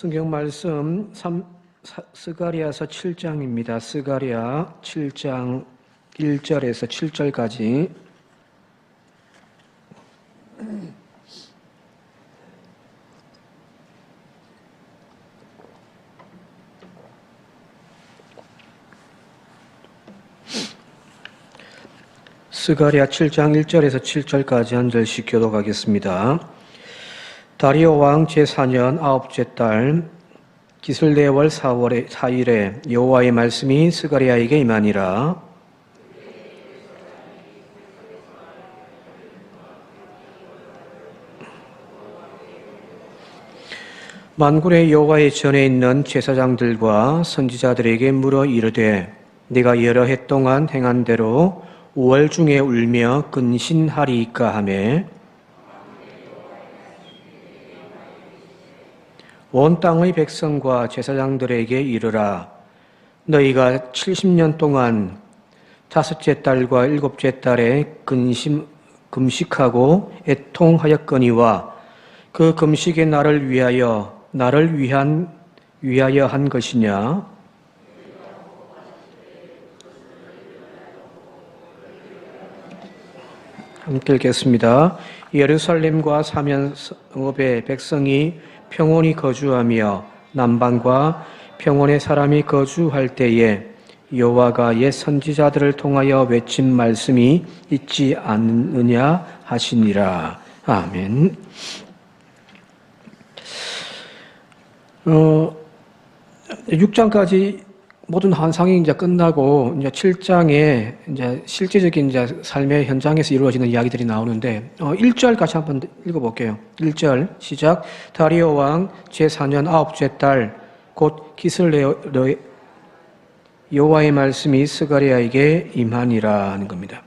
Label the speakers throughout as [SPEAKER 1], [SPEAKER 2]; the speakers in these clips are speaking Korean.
[SPEAKER 1] 성경 말씀 스가랴서 7장입니다. 스가랴 7장 1절에서 7절까지. 스가랴 7장 1절에서 7절까지 한 절씩 교독하겠습니다. 다리오 왕 제4년 아홉째 달 기슬레월 4일에 여호와의 말씀이 스가랴에게 임하니라. 만군의 여호와의 전에 있는 제사장들과 선지자들에게 물어 이르되 네가 여러 해 동안 행한 대로 5월 중에 울며 근신하리이까 하매 온 땅의 백성과 제사장들에게 이르라. 너희가 70년 동안 다섯째 달과 일곱째 달에 금식하고 애통하였거니와 그 금식의 날을 위하여 한 것이냐? 함께 읽겠습니다. 예루살렘과 사면업의 백성이 평온히 거주하며 남방과 평온의 사람이 거주할 때에 여호와가 옛 선지자들을 통하여 외친 말씀이 있지 않느냐 하시니라. 아멘. 6장까지 모든 환상이 이제 끝나고 이제 7장에 이제 실제적인 이제 삶의 현장에서 이루어지는 이야기들이 나오는데 1절 같이 한번 읽어볼게요. 1절 시작. 다리오 왕 제4년 아홉째 달 곧 기슬레 여호와의 말씀이 스가랴에게 임하니라 하는 겁니다.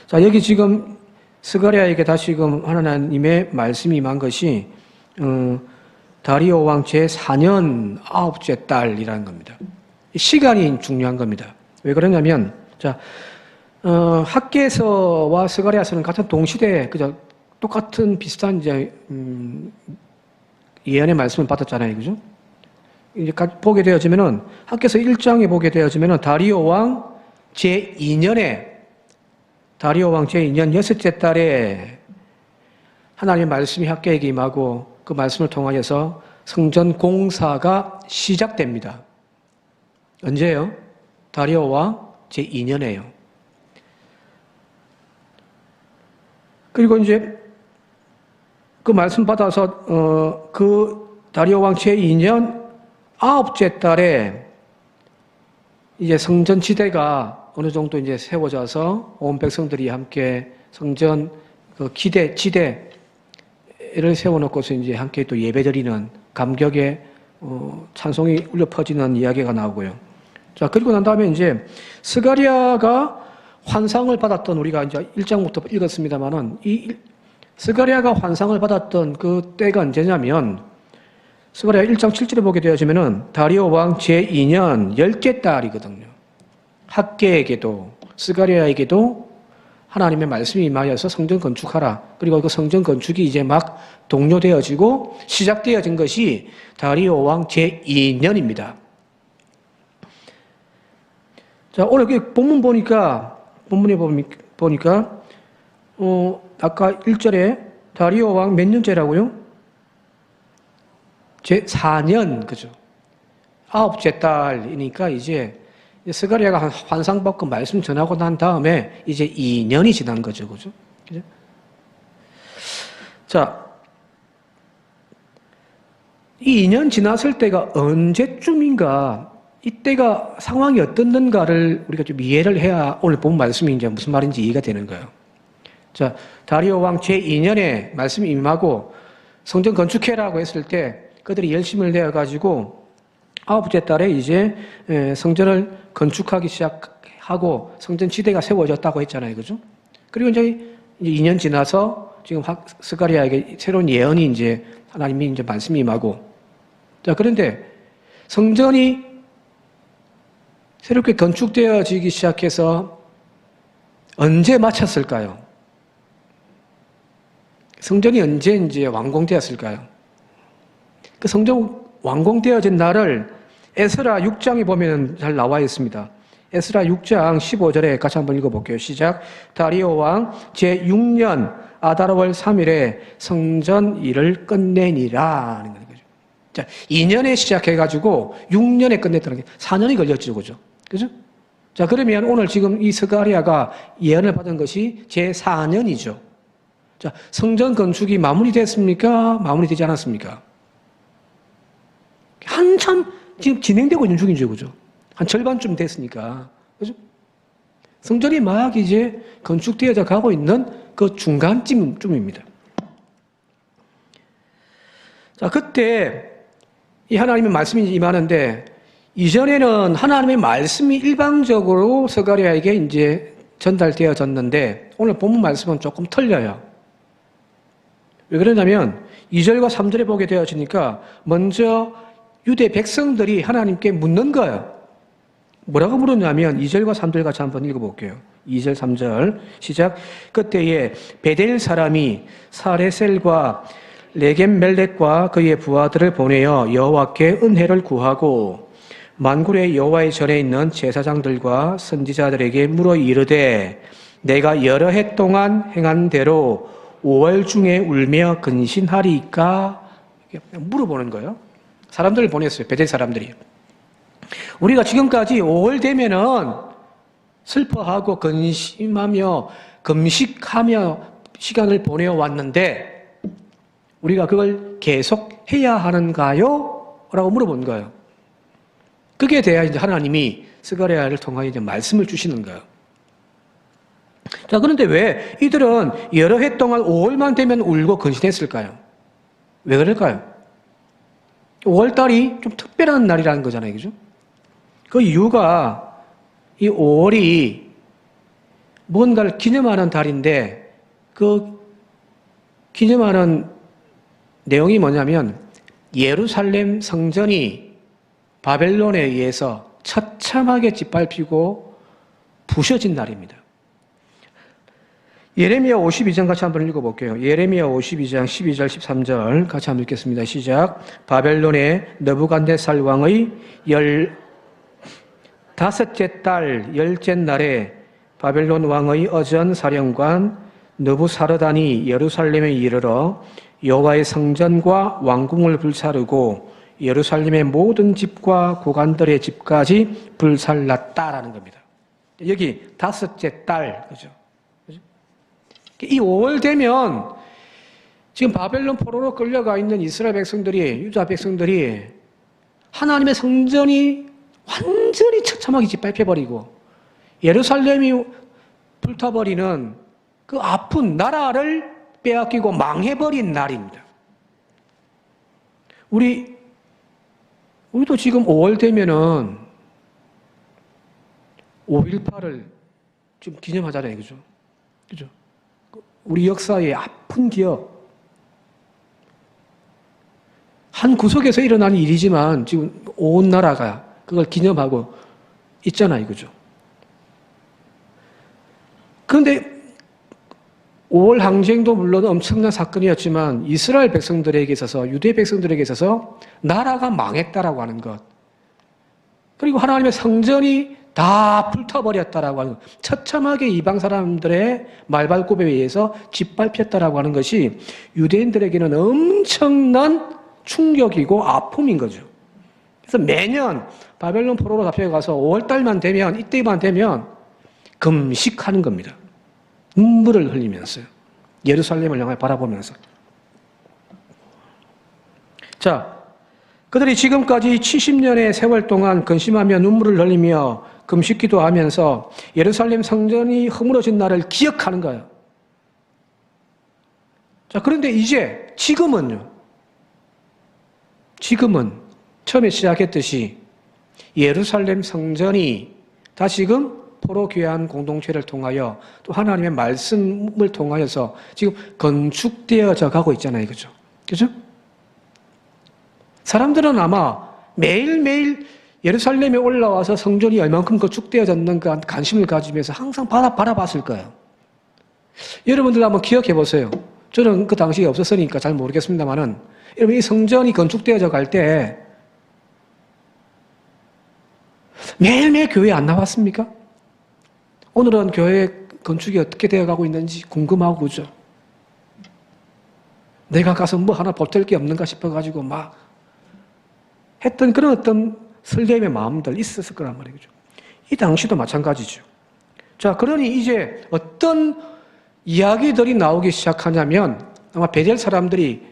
[SPEAKER 1] 자, 여기 지금 스가랴에게 다시금 하나님의 말씀이 임한 것이 다리오 왕 제4년 아홉째 달이라는 겁니다. 시간이 중요한 겁니다. 왜 그러냐면, 학개서와 스가랴서는 같은 동시대에 똑같은 비슷한 이제 예언의 말씀을 받았잖아요, 그죠? 이제 보게 되어지면은 학개서 1장에 보게 되어지면은 다리오 왕 제2년 여섯째 달에 하나님의 말씀이 학개에게 임하고 그 말씀을 통하여서 성전 공사가 시작됩니다. 언제요? 다리오 왕 제2년에요. 그리고 이제 그 말씀 받아서 그 다리오 왕 제2년 아홉째 달에 이제 성전 지대가 어느 정도 이제 세워져서 온 백성들이 함께 성전 그 지대를 세워놓고서 이제 함께 또 예배드리는 감격의 찬송이 울려 퍼지는 이야기가 나오고요. 자, 그리고 난 다음에 이제 스가랴가 환상을 받았던, 우리가 이제 1장부터 읽었습니다만은 이 스가랴가 환상을 받았던 그 때가 언제냐면 스가랴 1장 7절에 보게 되어지면은 다리오 왕 제2년 10째 달이거든요. 학개에게도 스가랴에게도 하나님의 말씀이 임하여서 성전 건축하라. 그리고 그 성전 건축이 이제 막 동료되어지고 시작되어진 것이 다리오 왕 제2년입니다. 자, 오늘 본문에 보니까 아까 1절에 다리오 왕 몇 년째라고요? 제4년, 그죠? 아홉째 달이니까 이제 스가랴가 환상 받고 말씀 전하고 난 다음에 이제 2년이 지난 거죠, 그죠? 자, 이 2년 지났을 때가 언제쯤인가, 이때가 상황이 어떻는가를 우리가 좀 이해를 해야 오늘 본 말씀이 이제 무슨 말인지 이해가 되는 거예요. 자, 다리오 왕 제2년에 말씀이 임하고 성전 건축해라고 했을 때 그들이 열심을 내어가지고 아홉째 달에 이제 성전을 건축하기 시작하고 성전 지대가 세워졌다고 했잖아요, 그죠? 그리고 이제 2년 지나서 지금 스가랴에게 새로운 예언이 이제 하나님이 이제 말씀이 임하고, 자, 그런데 성전이 새롭게 건축되어지기 시작해서 언제 마쳤을까요? 성전이 언제 이제 완공되었을까요? 그 성전 완공되어진 날을 에스라 6장에 보면 잘 나와 있습니다. 에스라 6장 15절에 같이 한번 읽어볼게요. 시작. 다리오 왕 제6년 아달월 3일에 성전 일을 끝내니라 하는 거죠. 자, 2년에 시작해가지고 6년에 끝냈다는 게 4년이 걸렸죠. 그죠? 그죠? 자, 그러면 오늘 지금 이 스가랴가 예언을 받은 것이 제4년이죠. 자, 성전 건축이 마무리됐습니까? 마무리되지 않았습니까? 한참 지금 진행되고 있는 중이죠. 그죠? 한 절반쯤 됐으니까. 그죠? 성전이 막 이제 건축되어져 가고 있는 그 중간쯤입니다. 자, 그때 이 하나님의 말씀이 임하는데, 이전에는 하나님의 말씀이 일방적으로 스가랴에게 이제 전달되어졌는데, 오늘 본문 말씀은 조금 틀려요. 왜 그러냐면 2절과 3절에 보게 되어지니까 먼저 유대 백성들이 하나님께 묻는 거예요. 뭐라고 물었냐면 2절과 3절 같이 한번 읽어볼게요. 2절 3절 시작. 그때에 베델 사람이 사레셀과 레겜멜렉과 그의 부하들을 보내어 여호와께 은혜를 구하고 만군의 여호와의 전에 있는 제사장들과 선지자들에게 물어 이르되 내가 여러 해 동안 행한 대로 5월 중에 울며 근신하리까? 물어보는 거예요. 사람들을 보냈어요. 베델 사람들이. 우리가 지금까지 5월 되면은 슬퍼하고 근심하며 금식하며 시간을 보내어 왔는데 우리가 그걸 계속 해야 하는가요? 라고 물어본 거예요. 그게 돼야 이제 하나님이 스가랴를 통하여 이제 말씀을 주시는 거예요. 자, 그런데 왜 이들은 여러 해 동안 5월만 되면 울고 근신했을까요? 왜 그럴까요? 5월달이 좀 특별한 날이라는 거잖아요. 그죠? 그 이유가 이 5월이 뭔가를 기념하는 달인데 그 기념하는 내용이 뭐냐면 예루살렘 성전이 바벨론에 의해서 처참하게 짓밟히고 부셔진 날입니다. 예레미야 52장 같이 한번 읽어볼게요. 예레미야 52장 12절 13절 같이 한번 읽겠습니다. 시작. 바벨론의 느부갓네살 왕의 15째 달 10째 날에 바벨론 왕의 어전 사령관 느부사르단이 예루살렘에 이르러 여호와의 성전과 왕궁을 불사르고 예루살렘의 모든 집과 고관들의 집까지 불살랐다라는 겁니다. 여기 5째 달, 그죠? 이 5월 되면 지금 바벨론 포로로 끌려가 있는 이스라엘 백성들이, 유다 백성들이 하나님의 성전이 완전히 처참하게 짓밟혀버리고 예루살렘이 불타버리는 그 아픈 나라를 빼앗기고 망해버린 날입니다. 우리도 지금 5월 되면은 5.18을 좀 기념하잖아요. 그죠? 그죠? 우리 역사의 아픈 기억. 한 구석에서 일어나는 일이지만 지금 온 나라가 그걸 기념하고 있잖아요. 그죠? 그런데 5월 항쟁도 물론 엄청난 사건이었지만 이스라엘 백성들에게 있어서, 유대 백성들에게 있어서 나라가 망했다라고 하는 것, 그리고 하나님의 성전이 다 불타버렸다라고 하는 것, 처참하게 이방 사람들의 말발굽에 의해서 짓밟혔다라고 하는 것이 유대인들에게는 엄청난 충격이고 아픔인 거죠. 그래서 매년 바벨론 포로로 잡혀가서 5월달만 되면, 이때만 되면 금식하는 겁니다. 눈물을 흘리면서요. 예루살렘을 향해 바라보면서. 자, 그들이 지금까지 70년의 세월 동안 근심하며 눈물을 흘리며 금식기도 하면서 예루살렘 성전이 허물어진 날을 기억하는 거예요. 자, 그런데 이제 지금은 처음에 시작했듯이 예루살렘 성전이 다시금 포로 귀환 공동체를 통하여 또 하나님의 말씀을 통하여서 지금 건축되어져 가고 있잖아요. 그죠? 그죠? 사람들은 아마 매일매일 예루살렘에 올라와서 성전이 얼만큼 건축되어졌는가 관심을 가지면서 항상 바라봤을 거예요. 여러분들 한번 기억해 보세요. 저는 그 당시에 없었으니까 잘 모르겠습니다만은 여러분 이 성전이 건축되어져 갈 때 매일매일 교회 안 나왔습니까? 오늘은 교회 건축이 어떻게 되어가고 있는지 궁금하고 그죠? 내가 가서 뭐 하나 보탤 게 없는가 싶어가지고 막 했던 그런 어떤 설렘의 마음들 있었을 거란 말이죠. 이 당시도 마찬가지죠. 자, 그러니 이제 어떤 이야기들이 나오기 시작하냐면 아마 베델 사람들이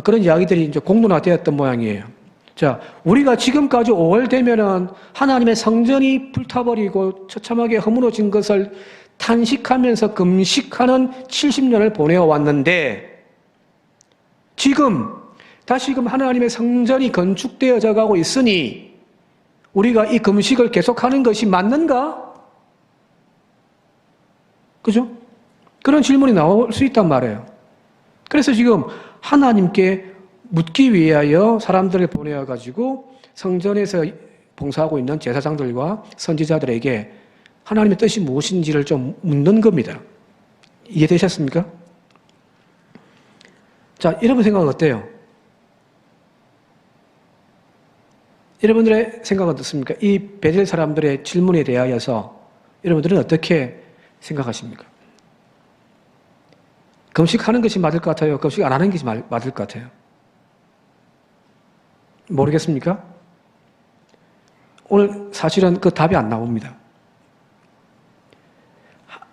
[SPEAKER 1] 그런 이야기들이 이제 공론화되었던 모양이에요. 자, 우리가 지금까지 5월 되면은 하나님의 성전이 불타버리고 처참하게 허물어진 것을 탄식하면서 금식하는 70년을 보내어 왔는데 지금 다시금 하나님의 성전이 건축되어져 가고 있으니 우리가 이 금식을 계속하는 것이 맞는가? 그죠? 그런 질문이 나올 수 있단 말이에요. 그래서 지금 하나님께 묻기 위하여 사람들을 보내어가지고 성전에서 봉사하고 있는 제사장들과 선지자들에게 하나님의 뜻이 무엇인지를 좀 묻는 겁니다. 이해되셨습니까? 자, 여러분 생각은 어때요? 여러분들의 생각은 어떻습니까? 이 베델 사람들의 질문에 대하여서 여러분들은 어떻게 생각하십니까? 금식하는 것이 맞을 것 같아요? 금식 안 하는 것이 맞을 것 같아요? 모르겠습니까? 오늘 사실은 그 답이 안 나옵니다.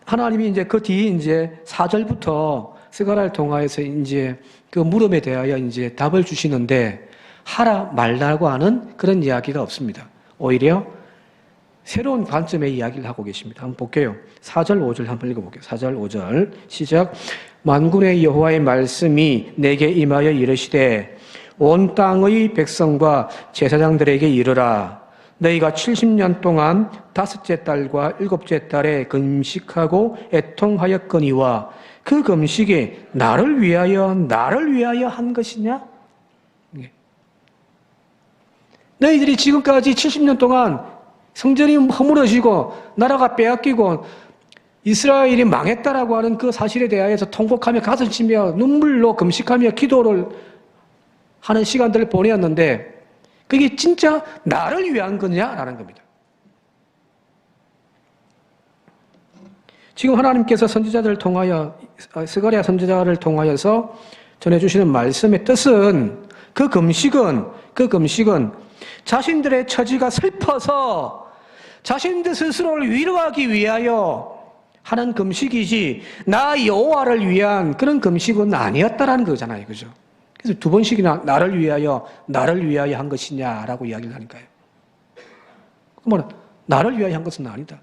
[SPEAKER 1] 하나님이 이제 그 뒤에 이제 4절부터 스가랴를 통하여서 이제 그 물음에 대하여 이제 답을 주시는데 하라 말라고 하는 그런 이야기가 없습니다. 오히려 새로운 관점의 이야기를 하고 계십니다. 한번 볼게요. 4절, 5절 한번 읽어볼게요. 4절, 5절 시작. 만군의 여호와의 말씀이 내게 임하여 이르시되 온 땅의 백성과 제사장들에게 이르라. 너희가 70년 동안 5째 달과 7째 달에 금식하고 애통하였거니와 그 금식이 나를 위하여 한 것이냐? 너희들이 지금까지 70년 동안 성전이 허물어지고 나라가 빼앗기고 이스라엘이 망했다라고 하는 그 사실에 대하여서 통곡하며 가슴치며 눈물로 금식하며 기도를 하는 시간들을 보내었는데 그게 진짜 나를 위한 거냐라는 겁니다. 지금 하나님께서 선지자들을 통하여 스가랴 선지자를 통하여서 전해주시는 말씀의 뜻은 그 금식은 자신들의 처지가 슬퍼서 자신들 스스로를 위로하기 위하여 하는 금식이지 나 여호와를 위한 그런 금식은 아니었다라는 거잖아요. 그죠? 그래서 2번씩이나 나를 위하여 한 것이냐라고 이야기를 하니까요. 그러면 나를 위하여 한 것은 아니다.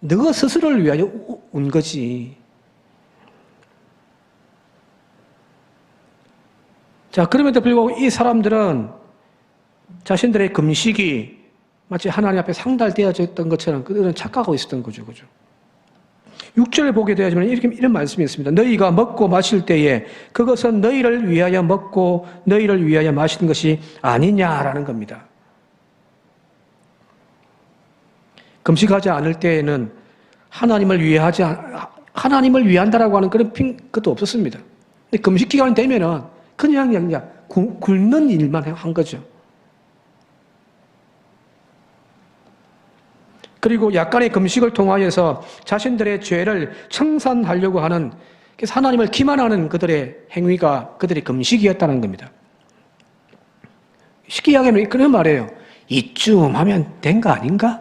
[SPEAKER 1] 너가 스스로를 위하여 온 거지. 자, 그럼에도 불구하고 이 사람들은 자신들의 금식이 마치 하나님 앞에 상달되어져 있던 것처럼 그들은 착각하고 있었던 거죠. 그죠? 6절을 보게 되어지면 이런 말씀이 있습니다. 너희가 먹고 마실 때에 그것은 너희를 위하여 먹고 너희를 위하여 마시는 것이 아니냐라는 겁니다. 금식하지 않을 때에는 하나님을 위한다라고 하는 그런 것도 없었습니다. 근데 금식 기간이 되면은 그냥 굶는 일만 한 거죠. 그리고 약간의 금식을 통하여서 자신들의 죄를 청산하려고 하는, 그래서 하나님을 기만하는 그들의 행위가 그들의 금식이었다는 겁니다. 쉽게 이야기하면 그런 말이에요. 이쯤 하면 된 거 아닌가?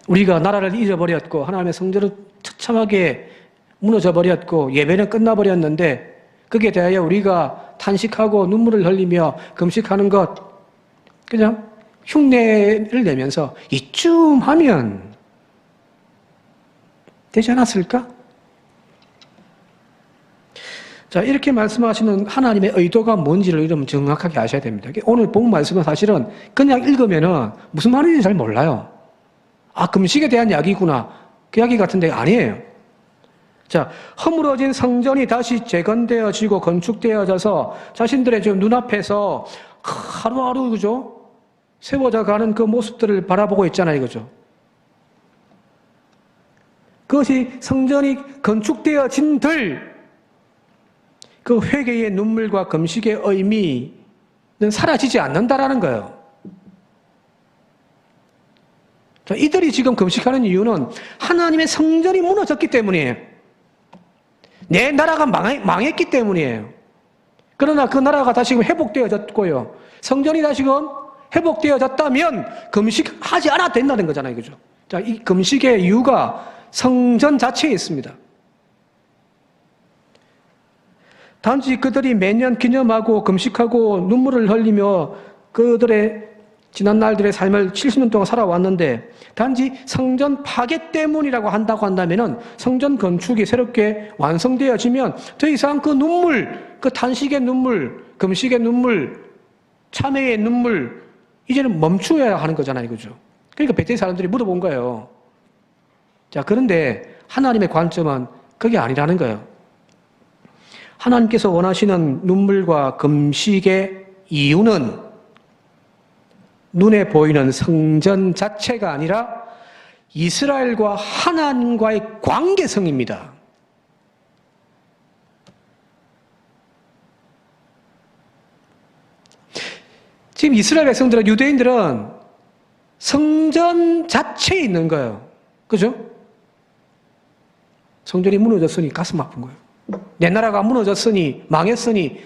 [SPEAKER 1] 우리가 나라를 잃어버렸고 하나님의 성전은 처참하게 무너져버렸고 예배는 끝나버렸는데 거기에 대하여 우리가 탄식하고 눈물을 흘리며 금식하는 것 그냥 흉내를 내면서 이쯤 하면 되지 않았을까? 자, 이렇게 말씀하시는 하나님의 의도가 뭔지를 여러분 정확하게 아셔야 됩니다. 오늘 본 말씀은 사실은 그냥 읽으면은 무슨 말인지 잘 몰라요. 아, 금식에 대한 이야기구나. 그 이야기 같은데 아니에요. 자, 허물어진 성전이 다시 재건되어지고 건축되어져서 자신들의 지금 눈앞에서 하루하루 그죠? 세워져 가는 그 모습들을 바라보고 있잖아요. 그죠? 그것이 성전이 건축되어진들 그 회개의 눈물과 금식의 의미는 사라지지 않는다라는 거예요. 자, 이들이 지금 금식하는 이유는 하나님의 성전이 무너졌기 때문이에요. 내 나라가 망했기 때문이에요. 그러나 그 나라가 다시금 회복되어졌고요. 성전이 다시금 회복되어졌다면 금식하지 않아도 된다는 거잖아요. 그죠? 자, 이 금식의 이유가 성전 자체에 있습니다. 단지 그들이 매년 기념하고 금식하고 눈물을 흘리며 그들의 지난 날들의 삶을 70년 동안 살아왔는데 단지 성전 파괴 때문이라고 한다고 한다면은 성전 건축이 새롭게 완성되어지면 더 이상 그 눈물, 그 탄식의 눈물, 금식의 눈물, 참회의 눈물 이제는 멈추어야 하는 거잖아요. 그죠? 그러니까 베테ൽ 사람들이 물어본 거예요. 자, 그런데 하나님의 관점은 그게 아니라는 거예요. 하나님께서 원하시는 눈물과 금식의 이유는 눈에 보이는 성전 자체가 아니라 이스라엘과 하나님과의 관계성입니다. 지금 이스라엘 백성들은, 유대인들은 성전 자체에 있는 거예요. 그죠? 성전이 무너졌으니 가슴 아픈 거예요. 내 나라가 무너졌으니, 망했으니,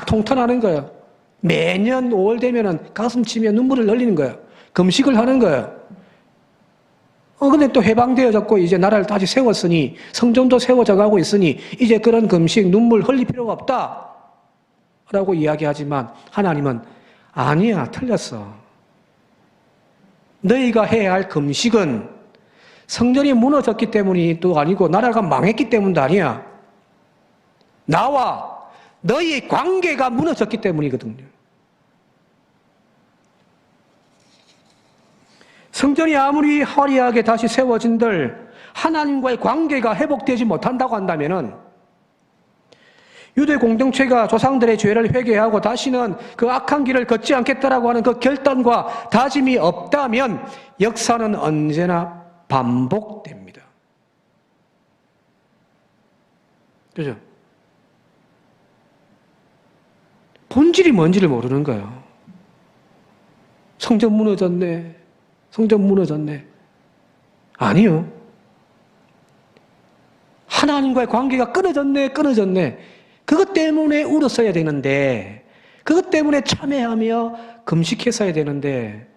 [SPEAKER 1] 통탄하는 거예요. 매년 5월 되면은 가슴 치며 눈물을 흘리는 거예요. 금식을 하는 거예요. 근데 또 해방되어졌고, 이제 나라를 다시 세웠으니, 성전도 세워져 가고 있으니, 이제 그런 금식, 눈물 흘릴 필요가 없다. 라고 이야기하지만, 하나님은, 아니야, 틀렸어. 너희가 해야 할 금식은 성전이 무너졌기 때문이도 아니고, 나라가 망했기 때문도 아니야. 나와 너희의 관계가 무너졌기 때문이거든요. 성전이 아무리 화려하게 다시 세워진들 하나님과의 관계가 회복되지 못한다고 한다면은 유대 공동체가 조상들의 죄를 회개하고 다시는 그 악한 길을 걷지 않겠다라고 하는 그 결단과 다짐이 없다면 역사는 언제나 반복됩니다. 그죠? 본질이 뭔지를 모르는 거예요. 성전 무너졌네. 성전 무너졌네. 아니요. 하나님과의 관계가 끊어졌네. 그것 때문에 울었어야 되는데, 그것 때문에 참회하며 금식했어야 되는데,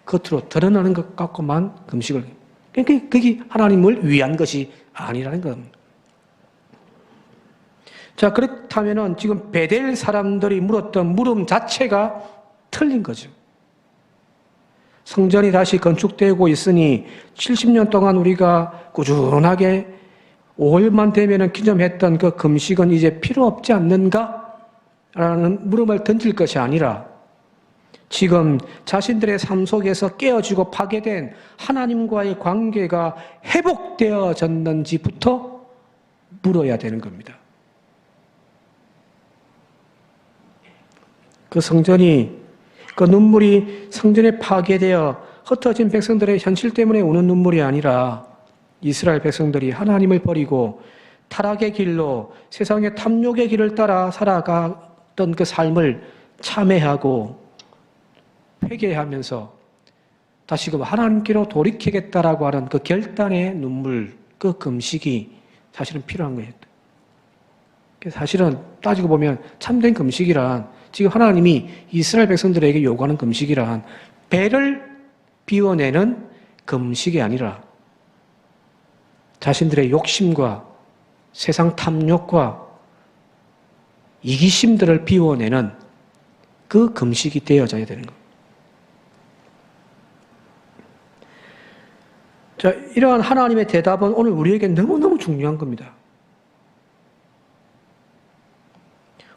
[SPEAKER 1] 겉으로 드러나는 것 갖고만 금식을. 그러니까 그게 하나님을 위한 것이 아니라는 겁니다. 자, 그렇다면은 지금 베델 사람들이 물었던 물음 자체가 틀린 거죠. 성전이 다시 건축되고 있으니 70년 동안 우리가 꾸준하게 5월만 되면은 기념했던 그 금식은 이제 필요 없지 않는가? 라는 물음을 던질 것이 아니라 지금 자신들의 삶 속에서 깨어지고 파괴된 하나님과의 관계가 회복되어졌는지부터 물어야 되는 겁니다. 그 성전이, 그 눈물이 성전에 파괴되어 흩어진 백성들의 현실 때문에 우는 눈물이 아니라 이스라엘 백성들이 하나님을 버리고 타락의 길로 세상의 탐욕의 길을 따라 살아갔던 그 삶을 참회하고 회개하면서 다시금 하나님께로 돌이키겠다라고 하는 그 결단의 눈물, 그 금식이 사실은 필요한 거예요. 사실은 따지고 보면 참된 금식이란 지금 하나님이 이스라엘 백성들에게 요구하는 금식이란 배를 비워내는 금식이 아니라 자신들의 욕심과 세상 탐욕과 이기심들을 비워내는 그 금식이 되어져야 되는 겁니다. 자, 이러한 하나님의 대답은 오늘 우리에게 너무너무 중요한 겁니다.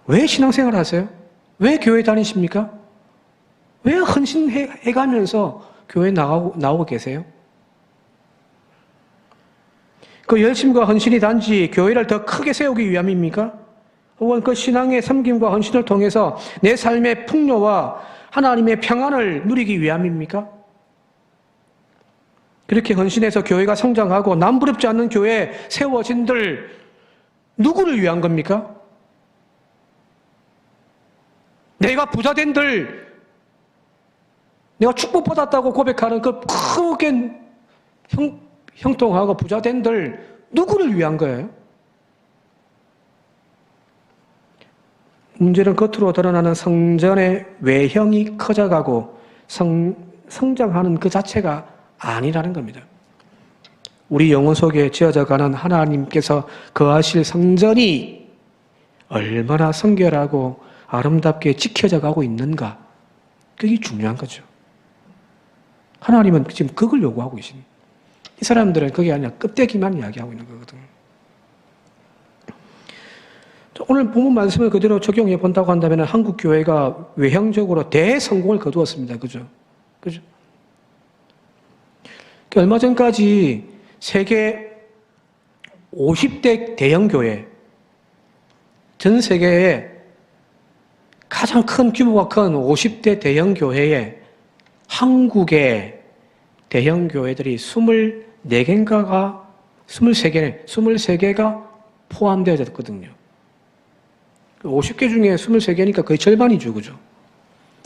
[SPEAKER 1] 왜 신앙생활 하세요? 왜 교회 다니십니까? 왜 헌신해가면서 교회 나오고 계세요? 그 열심과 헌신이 단지 교회를 더 크게 세우기 위함입니까? 혹은 그 신앙의 섬김과 헌신을 통해서 내 삶의 풍요와 하나님의 평안을 누리기 위함입니까? 그렇게 헌신해서 교회가 성장하고 남부럽지 않는 교회에 세워진들 누구를 위한 겁니까? 내가 부자된들, 내가 축복받았다고 고백하는 그 크게 형통하고 부자된들 누구를 위한 거예요? 문제는 겉으로 드러나는 성전의 외형이 커져가고 성장하는 그 자체가 아니라는 겁니다. 우리 영혼 속에 지어져가는 하나님께서 거하실 성전이 얼마나 성결하고 아름답게 지켜져 가고 있는가, 그게 중요한 거죠. 하나님은 지금 그걸 요구하고 계십니다. 이 사람들은 그게 아니라 껍데기만 이야기하고 있는 거거든요. 오늘 본문 말씀을 그대로 적용해 본다고 한다면 한국 교회가 외형적으로 대성공을 거두었습니다. 그죠? 그죠? 얼마 전까지 세계 50대 대형 교회, 전 세계에 가장 큰 규모가 큰 50대 대형 교회에 한국의 대형 교회들이 24개인가가 23개가 포함되어졌거든요. 50개 중에 23개니까 거의 절반이죠. 그죠?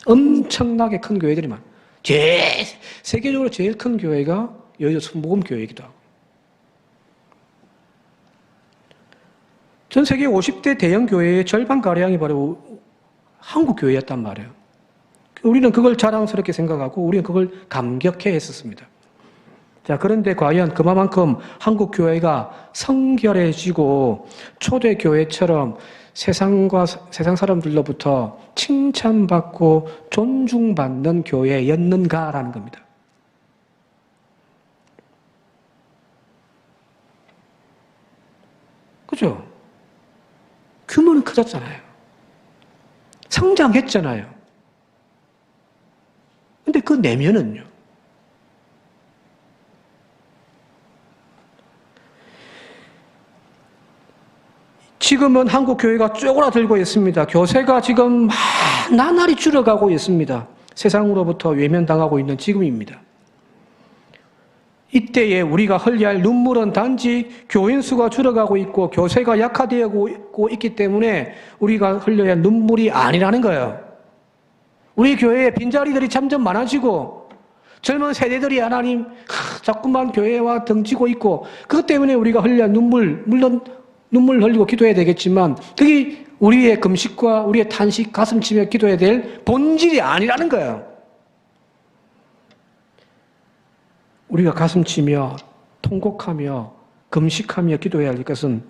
[SPEAKER 1] 엄청나게 큰 교회들이 많아요. 세계적으로 제일 큰 교회가 여의도 순복음교회이기도 하고. 전 세계 50대 대형 교회의 절반가량이 바로 한국 교회였단 말이에요. 우리는 그걸 자랑스럽게 생각하고 우리는 그걸 감격해 했었습니다. 자, 그런데 과연 그만큼 한국 교회가 성결해지고 초대교회처럼 세상 사람들로부터 칭찬받고 존중받는 교회였는가라는 겁니다. 그죠? 규모는 커졌잖아요. 성장했잖아요. 근데 그 내면은요? 지금은 한국 교회가 쪼그라들고 있습니다. 교세가 지금 나날이 줄어가고 있습니다. 세상으로부터 외면당하고 있는 지금입니다. 이때에 우리가 흘려야 할 눈물은 단지 교인 수가 줄어가고 있고 교세가 약화되고 있기 때문에 우리가 흘려야 할 눈물이 아니라는 거예요. 우리 교회에 빈자리들이 점점 많아지고 젊은 세대들이 하나님 자꾸만 교회와 등지고 있고 그것 때문에 우리가 흘려야 할 눈물, 물론 눈물 흘리고 기도해야 되겠지만 그게 우리의 금식과 우리의 탄식, 가슴 치며 기도해야 될 본질이 아니라는 거예요. 우리가 가슴 치며 통곡하며 금식하며 기도해야 할 것은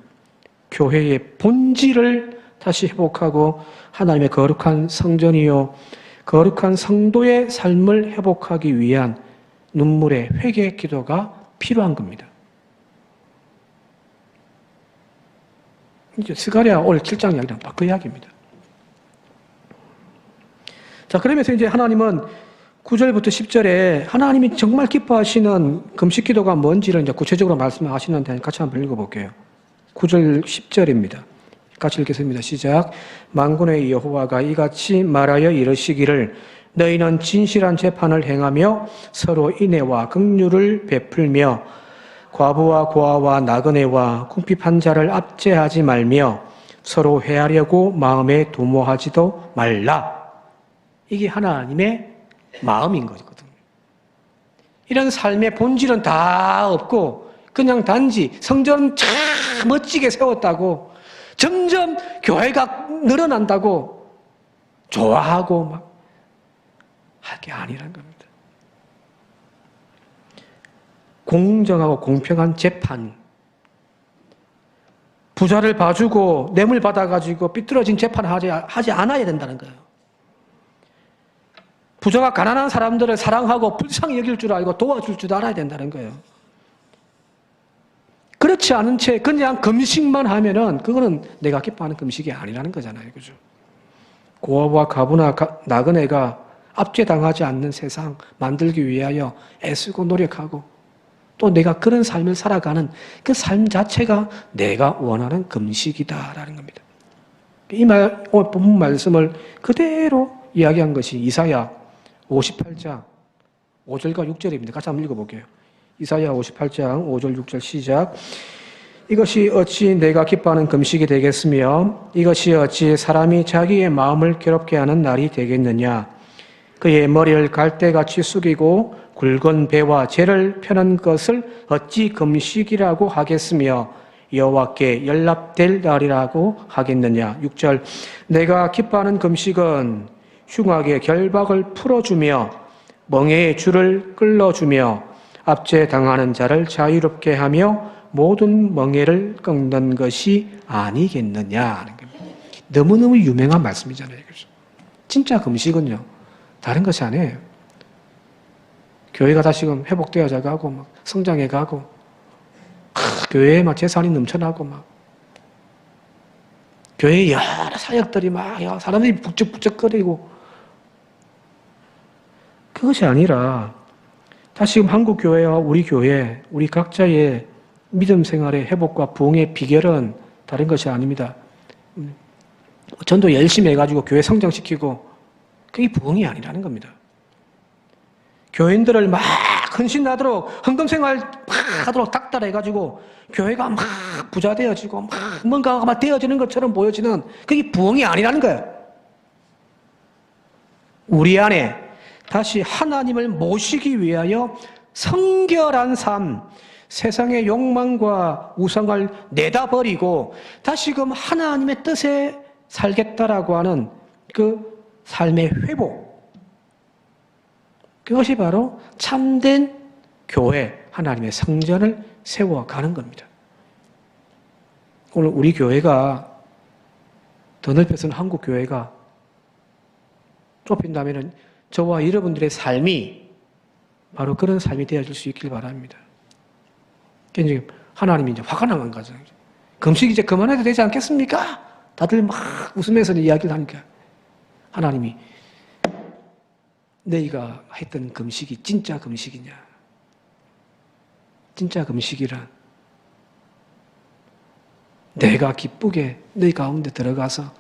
[SPEAKER 1] 교회의 본질을 다시 회복하고 하나님의 거룩한 성전이요 거룩한 성도의 삶을 회복하기 위한 눈물의 회개 기도가 필요한 겁니다. 이제 스가랴 오늘 7장 이야기랑 딱 그 이야기입니다. 자, 그러면서 이제 하나님은 9절부터 10절에 하나님이 정말 기뻐하시는 금식 기도가 뭔지를 이제 구체적으로 말씀하시는데 같이 한번 읽어볼게요. 9절 10절입니다. 같이 읽겠습니다. 시작. 만군의 여호와가 이같이 말하여 이르시기를 너희는 진실한 재판을 행하며 서로 인애와 긍휼을 베풀며 과부와 고아와 나그네와 궁핍한 자를 압제하지 말며 서로 회하려고 마음에 도모하지도 말라. 이게 하나님의 마음인 거거든요. 이런 삶의 본질은 다 없고 그냥 단지 성전 참 멋지게 세웠다고 점점 교회가 늘어난다고 좋아하고 막 할 게 아니라는 겁니다. 공정하고 공평한 재판, 부자를 봐주고 뇌물 받아가지고 삐뚤어진 재판을 하지 않아야 된다는 거예요. 부자가 가난한 사람들을 사랑하고 불쌍히 여길 줄 알고 도와줄 줄 알아야 된다는 거예요. 그렇지 않은 채 그냥 금식만 하면은 그거는 내가 기뻐하는 금식이 아니라는 거잖아요. 그죠? 고아와 과부나 나그네가 압제당하지 않는 세상 만들기 위하여 애쓰고 노력하고 또 내가 그런 삶을 살아가는 그 삶 자체가 내가 원하는 금식이다라는 겁니다. 오늘 본문 말씀을 그대로 이야기한 것이 이사야 58장 5절과 6절입니다. 같이 한번 읽어볼게요. 이사야 58장 5절 6절 시작. 이것이 어찌 내가 기뻐하는 금식이 되겠으며 이것이 어찌 사람이 자기의 마음을 괴롭게 하는 날이 되겠느냐. 그의 머리를 갈대같이 숙이고 굵은 배와 재를 펴는 것을 어찌 금식이라고 하겠으며 여호와께 연락될 날이라고 하겠느냐. 6절 내가 기뻐하는 금식은 흉악의 결박을 풀어주며 멍에의 줄을 끌어주며 압제당하는 자를 자유롭게 하며 모든 멍에를 꺾는 것이 아니겠느냐. 너무너무 유명한 말씀이잖아요. 진짜 금식은요, 다른 것이 아니에요. 교회가 다시금 회복되어져 가고, 막 성장해 가고, 교회에 막 재산이 넘쳐나고, 막, 교회에 여러 사역들이 막, 사람들이 북적북적거리고, 그것이 아니라, 다시금 한국교회와 우리 교회, 우리 각자의 믿음 생활의 회복과 부흥의 비결은 다른 것이 아닙니다. 전도 열심히 해가지고 교회 성장시키고, 그게 부흥이 아니라는 겁니다. 교인들을 막 헌신하도록 헌금생활 막 하도록 닥달해가지고 교회가 막 부자 되어지고 막 뭔가가 막 되어지는 것처럼 보여지는 그게 부흥이 아니라는 거예요. 우리 안에 다시 하나님을 모시기 위하여 성결한 삶, 세상의 욕망과 우상을 내다버리고 다시금 하나님의 뜻에 살겠다라고 하는 그 삶의 회복, 그것이 바로 참된 교회, 하나님의 성전을 세워가는 겁니다. 오늘 우리 교회가, 더 넓혀서는 한국 교회가 좁힌다면 저와 여러분들의 삶이 바로 그런 삶이 되어질 수 있길 바랍니다. 이제 하나님이 이제 화가 나는 거죠. 금식 이제 그만해도 되지 않겠습니까? 다들 막 웃으면서 이야기를 하니까 하나님이 너희가 했던 금식이 진짜 금식이냐? 진짜 금식이란 내가 기쁘게 너희 가운데 들어가서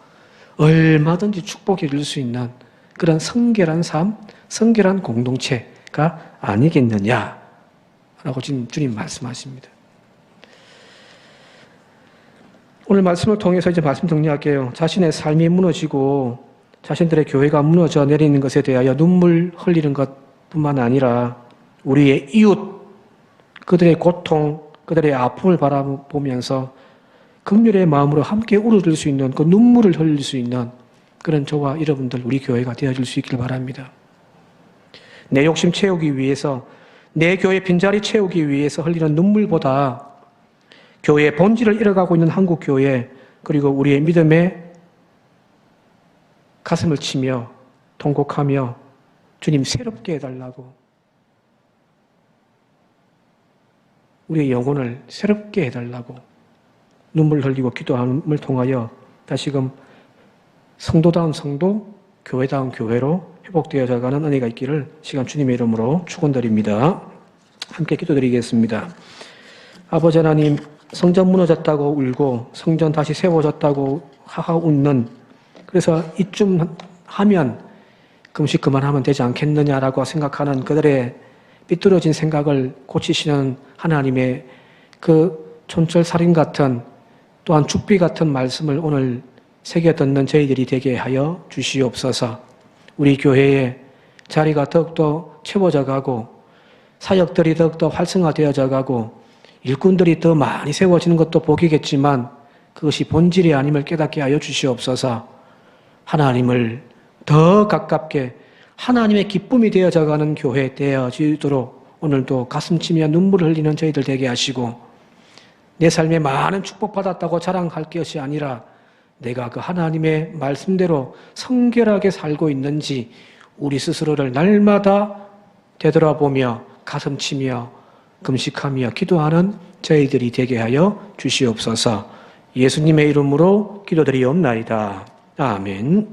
[SPEAKER 1] 얼마든지 축복해 줄 수 있는 그런 성결한 삶, 성결한 공동체가 아니겠느냐라고 지금 주님 말씀하십니다. 오늘 말씀을 통해서 이제 말씀 정리할게요. 자신의 삶이 무너지고 자신들의 교회가 무너져 내리는 것에 대하여 눈물 흘리는 것뿐만 아니라 우리의 이웃, 그들의 고통, 그들의 아픔을 바라보면서 긍휼의 마음으로 함께 울어줄 수 있는 그 눈물을 흘릴 수 있는 그런 저와 여러분들 우리 교회가 되어줄 수 있길 바랍니다. 내 욕심 채우기 위해서, 내 교회 빈자리 채우기 위해서 흘리는 눈물보다 교회의 본질을 잃어가고 있는 한국 교회, 그리고 우리의 믿음에 가슴을 치며 통곡하며 주님 새롭게 해달라고, 우리의 영혼을 새롭게 해달라고 눈물 흘리고 기도함을 통하여 다시금 성도다운 성도, 교회다운 교회로 회복되어져 가는 은혜가 있기를 시간 주님의 이름으로 축원드립니다. 함께 기도드리겠습니다. 아버지 하나님, 성전 무너졌다고 울고 성전 다시 세워졌다고 하하 웃는, 그래서 이쯤 하면 금식 그만하면 되지 않겠느냐라고 생각하는 그들의 삐뚤어진 생각을 고치시는 하나님의 그 촌철살인 같은, 또한 죽비 같은 말씀을 오늘 새겨 듣는 저희들이 되게 하여 주시옵소서. 우리 교회의 자리가 더욱더 채워져 가고 사역들이 더욱더 활성화되어져 가고 일꾼들이 더 많이 세워지는 것도 복이겠지만 그것이 본질이 아님을 깨닫게 하여 주시옵소서. 하나님을 더 가깝게 하나님의 기쁨이 되어져 가는 교회 되어지도록 오늘도 가슴치며 눈물을 흘리는 저희들 되게 하시고, 내 삶에 많은 축복받았다고 자랑할 것이 아니라 내가 그 하나님의 말씀대로 성결하게 살고 있는지 우리 스스로를 날마다 되돌아보며 가슴치며 금식하며 기도하는 저희들이 되게 하여 주시옵소서. 예수님의 이름으로 기도드리옵나이다. 아멘.